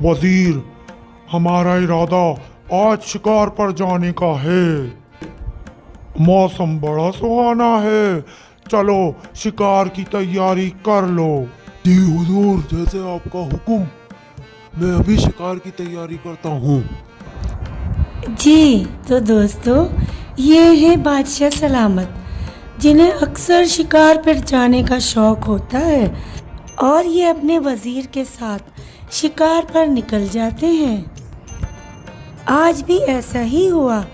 वजीर, हमारा इरादा आज शिकार पर जाने का है। मौसम बड़ा सुहाना है, चलो शिकार की तैयारी कर लो। जी हुजूर, जैसे आपका हुक्म। मैं अभी शिकार की तैयारी करता हूँ। जी तो दोस्तों, ये है बादशाह सलामत, जिन्हें अक्सर शिकार पर जाने का शौक होता है और ये अपने वजीर के साथ शिकार पर निकल जाते हैं। आज भी ऐसा ही हुआ।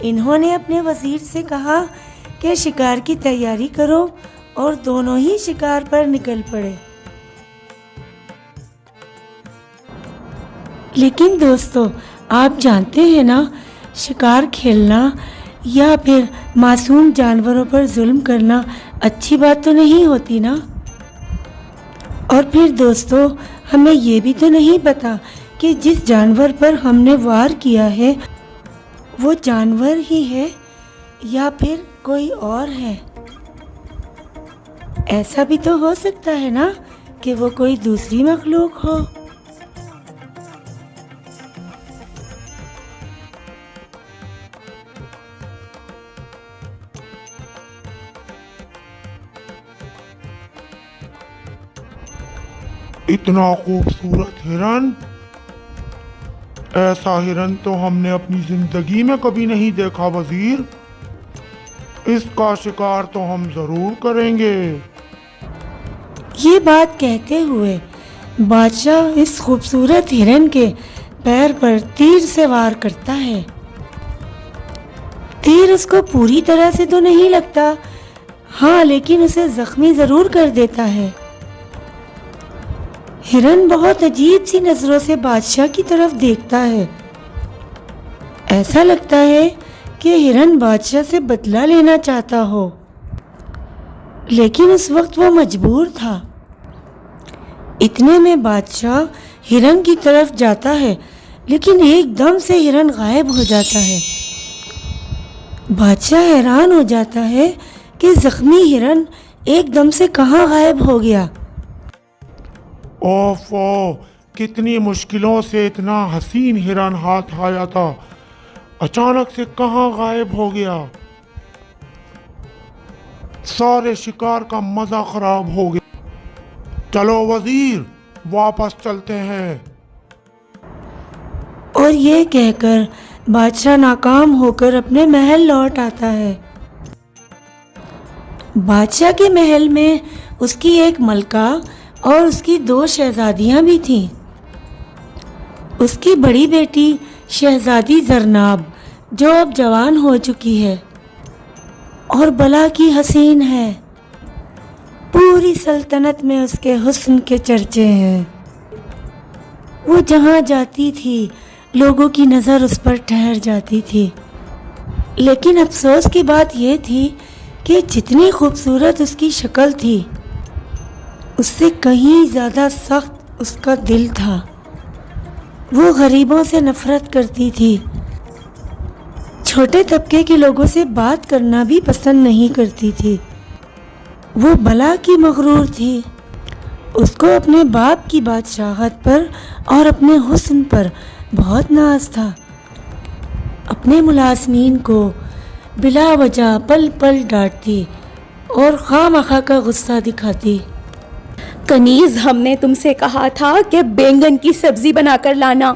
इन्होंने अपने वजीर से कहा कि शिकार की तैयारी करो और दोनों ही शिकार पर निकल पड़े। लेकिन दोस्तों, आप जानते हैं ना, शिकार खेलना या फिर मासूम जानवरों पर जुल्म करना अच्छी बात तो नहीं होती ना। और फिर दोस्तों, हमें ये भी तो नहीं पता कि जिस जानवर पर हमने वार किया है वो जानवर ही है या फिर कोई और है। ऐसा भी तो हो सकता है ना कि वो कोई दूसरी मखलूक हो। इतना खूबसूरत हिरन, ऐसा हिरन तो हमने अपनी जिंदगी में कभी नहीं देखा वजीर। इसका शिकार तो हम जरूर करेंगे। ये बात कहते हुए बादशाह इस खूबसूरत हिरन के पैर पर तीर से वार करता है। तीर उसको पूरी तरह से तो नहीं लगता, हाँ, लेकिन उसे जख्मी जरूर कर देता है। हिरन बहुत अजीब सी नजरों से बादशाह की तरफ देखता है। ऐसा लगता है कि हिरन बादशाह से बदला लेना चाहता हो, लेकिन उस वक्त वो मजबूर था। इतने में बादशाह हिरन की तरफ जाता है, लेकिन एकदम से हिरन गायब हो जाता है। बादशाह हैरान हो जाता है कि जख्मी हिरन एकदम से कहाँ गायब हो गया। ओफो, कितनी मुश्किलों से इतना हसीन हिरन हाथ आया था, अचानक से कहाँ गायब हो गया। सारे शिकार का मजा खराब हो गया। चलो वजीर, वापस चलते हैं। और ये कहकर बादशाह नाकाम होकर अपने महल लौट आता है। बादशाह के महल में उसकी एक मलका और उसकी 2 शहजादियां भी थीं। उसकी बड़ी बेटी शहजादी जरनाब, जो अब जवान हो चुकी है और बला की हसीन है। पूरी सल्तनत में उसके हुस्न के चर्चे हैं। वो जहाँ जाती थी लोगों की नज़र उस पर ठहर जाती थी। लेकिन अफसोस की बात ये थी कि जितनी खूबसूरत उसकी शक्ल थी, उससे कहीं ज़्यादा सख्त उसका दिल था। वो गरीबों से नफरत करती थी, छोटे तबके के लोगों से बात करना भी पसंद नहीं करती थी। वो बला की मगरूर थी। उसको अपने बाप की बादशाहत पर और अपने हुस्न पर बहुत नाज था। अपने मुलाजमीन को बिला वजह पल पल डांटती और खामखा का गुस्सा दिखाती। कनीज, हमने तुमसे कहा था कि बैंगन की सब्जी बनाकर लाना,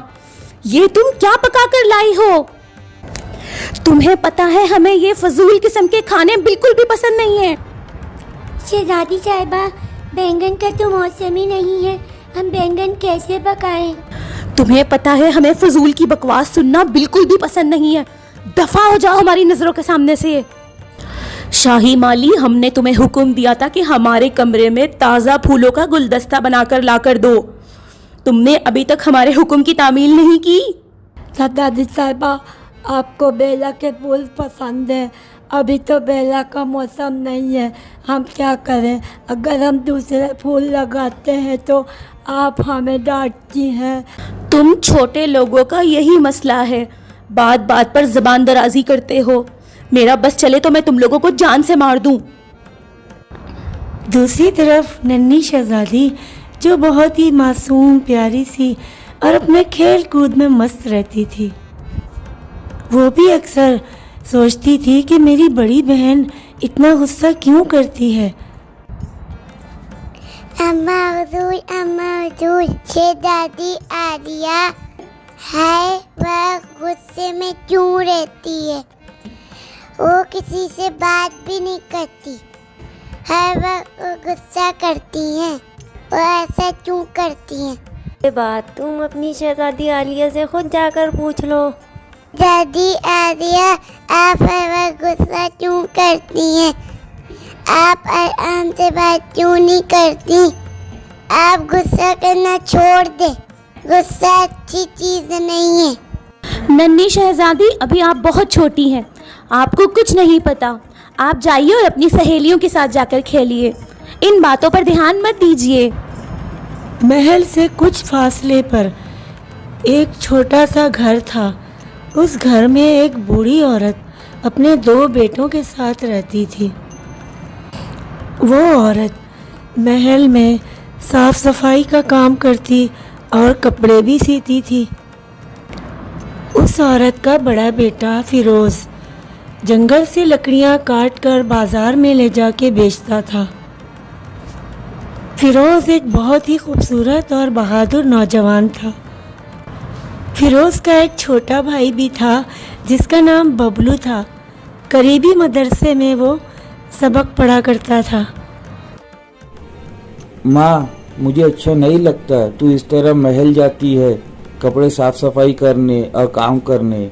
ये तुम क्या पका कर लाई हो? तुम्हें पता है हमें ये फजूल किस्म के खाने बिल्कुल भी पसंद नहीं है। शहजादी साहिबा, बैंगन का तो मौसम ही नहीं है, हम बैंगन कैसे पकाएं? तुम्हें पता है हमें फजूल की बकवास सुनना बिल्कुल भी पसंद नहीं है। दफा हो जाओ हमारी नजरों के सामने से। शाही माली, हमने तुम्हें हुक्म दिया था कि हमारे कमरे में ताज़ा फूलों का गुलदस्ता बनाकर लाकर दो। तुमने अभी तक हमारे हुक्म की तामील नहीं की। शहजादी साहिबा, आपको बेला के फूल पसंद है, अभी तो बेला का मौसम नहीं है, हम क्या करें? अगर हम दूसरे फूल लगाते हैं तो आप हमें डांटती हैं। तुम छोटे लोगों का यही मसला है, बात बात पर ज़बान दराजी करते हो। मेरा बस चले तो मैं तुम लोगों को जान से मार दूं। दूसरी तरफ नन्ही शहजादी, जो बहुत ही मासूम प्यारी सी और अपने खेल कूद में मस्त रहती थी। वो भी अक्सर सोचती थी कि मेरी बड़ी बहन इतना गुस्सा क्यों करती है। अम्मा हुजूर, शहजादी आलिया है, वह गुस्से में क्यों रहती है? वो किसी से बात भी नहीं करती, हर वक्त गुस्सा करती हैं। वो ऐसा क्यों करती हैं? ये बात तुम अपनी शहजादी आलिया से खुद जाकर पूछ लो। दादी आलिया, आप हर वक्त गुस्सा क्यों करती हैं? आप आराम से बात क्यों नहीं करती? आप गुस्सा करना छोड़ दे, गुस्सा अच्छी चीज नहीं है। नन्ही शहजादी, अभी आप बहुत छोटी हैं, आपको कुछ नहीं पता। आप जाइए और अपनी सहेलियों के साथ जाकर खेलिए, इन बातों पर ध्यान मत दीजिए। महल से कुछ फासले पर एक छोटा सा घर था। उस घर में एक बूढ़ी औरत अपने 2 बेटों के साथ रहती थी। वो औरत महल में साफ सफाई का काम करती और कपड़े भी सीती थी। उस औरत का बड़ा बेटा फिरोज जंगल से लकड़ियां काट कर बाजार में ले जाके बेचता था। फिरोज एक बहुत ही खूबसूरत और बहादुर नौजवान था। फिरोज का एक छोटा भाई भी था जिसका नाम बबलू था। करीबी मदरसे में वो सबक पढ़ा करता था। माँ, मुझे अच्छा नहीं लगता तू इस तरह महल जाती है कपड़े साफ सफाई करने और काम करने।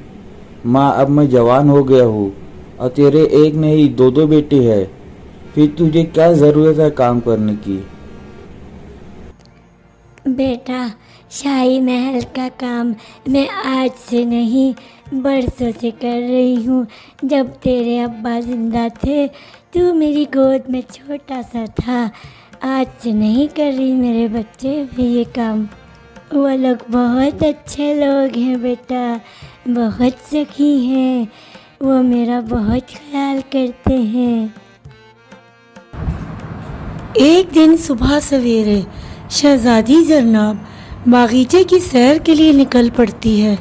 माँ, अब मैं जवान हो गया हूँ और तेरे एक नहीं 2 बेटे हैं, फिर तुझे क्या ज़रूरत है काम करने की? बेटा, शाही महल का काम मैं आज से नहीं बरसों से कर रही हूँ। जब तेरे अब्बा जिंदा थे तू मेरी गोद में छोटा सा था। आज से नहीं कर रही मेरे बच्चे भी ये काम। वो लोग बहुत अच्छे लोग हैं बेटा, बहुत सखी हैं, वो मेरा बहुत ख्याल करते हैं। एक दिन सुबह सवेरे शहजादी जरनाब बागीचे की सैर के लिए निकल पड़ती है।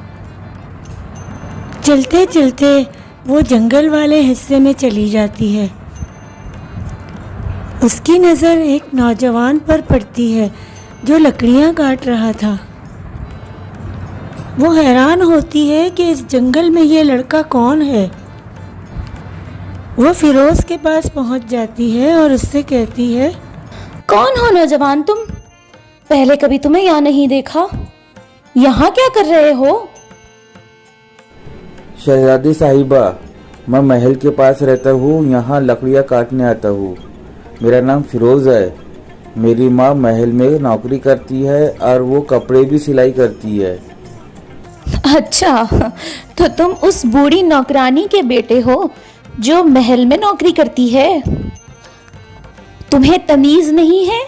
चलते चलते वो जंगल वाले हिस्से में चली जाती है। उसकी नज़र एक नौजवान पर पड़ती है जो लकड़ियां काट रहा था। वो हैरान होती है कि इस जंगल में ये लड़का कौन है। वो फिरोज के पास पहुंच जाती है और उससे कहती है, कौन हो नौजवान तुम? पहले कभी तुम्हें यहाँ नहीं देखा। यहाँ क्या कर रहे हो? शहजादी साहिबा, मैं महल के पास रहता हूँ, यहाँ लकड़ियाँ काटने आता हूँ। मेरा नाम फिरोज है। मेरी माँ महल में नौकरी करती है और वो कपड़े भी सिलाई करती है। अच्छा, तो तुम उस बूढ़ी नौकरानी के बेटे हो जो महल में नौकरी करती है। तुम्हें तमीज नहीं है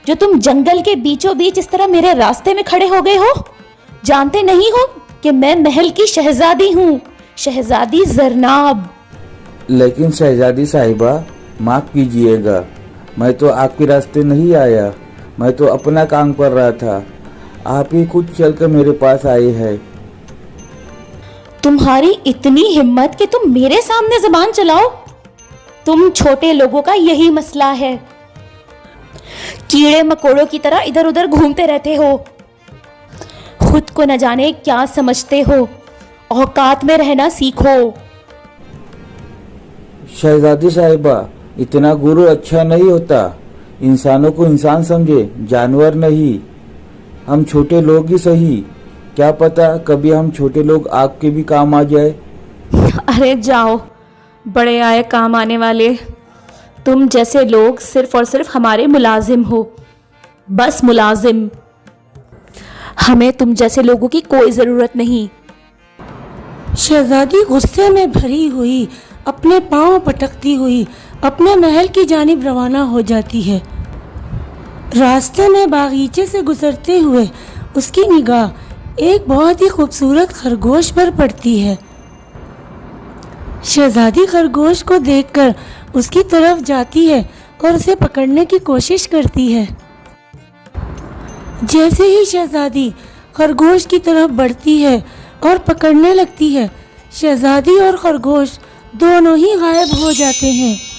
जो तुम जंगल के बीचों बीच इस तरह मेरे रास्ते में खड़े हो गए हो? जानते नहीं हो कि मैं महल की शहजादी हूँ, शहजादी जरनाब। लेकिन शहजादी साहिबा, माफ़ कीजिएगा, मैं तो आपके रास्ते नहीं आया, मैं तो अपना काम कर रहा था। आप ही खुद चलकर मेरे पास आए हैं। तुम्हारी इतनी हिम्मत कि तुम मेरे सामने जुबान चलाओ? तुम छोटे लोगों का यही मसला है, कीड़े मकोड़ों की तरह इधर उधर घूमते रहते हो, खुद को न जाने क्या समझते हो। औकात में रहना सीखो। शहजादी साहिबा, इतना गुरूर अच्छा नहीं होता। इंसानों को इंसान समझे, जानवर नहीं। हम छोटे लोग ही सही, क्या पता कभी हम छोटे लोग आपके भी काम आ जाए। अरे जाओ, बड़े आए काम आने वाले। तुम जैसे लोग सिर्फ और सिर्फ हमारे मुलाजिम हो, बस मुलाजिम। हमें तुम जैसे लोगों की कोई ज़रूरत नहीं। शहजादी गुस्से में भरी हुई अपने पांव पटकती हुई अपने महल की जानिब रवाना हो जाती है। रास्ते में बागीचे से गुजरते हुए उसकी निगाह एक बहुत ही खूबसूरत खरगोश पर पड़ती है। शहजादी खरगोश को देखकर उसकी तरफ जाती है और उसे पकड़ने की कोशिश करती है। जैसे ही शहजादी खरगोश की तरफ बढ़ती है और पकड़ने लगती है। शहजादी और खरगोश दोनों ही गायब हो जाते हैं।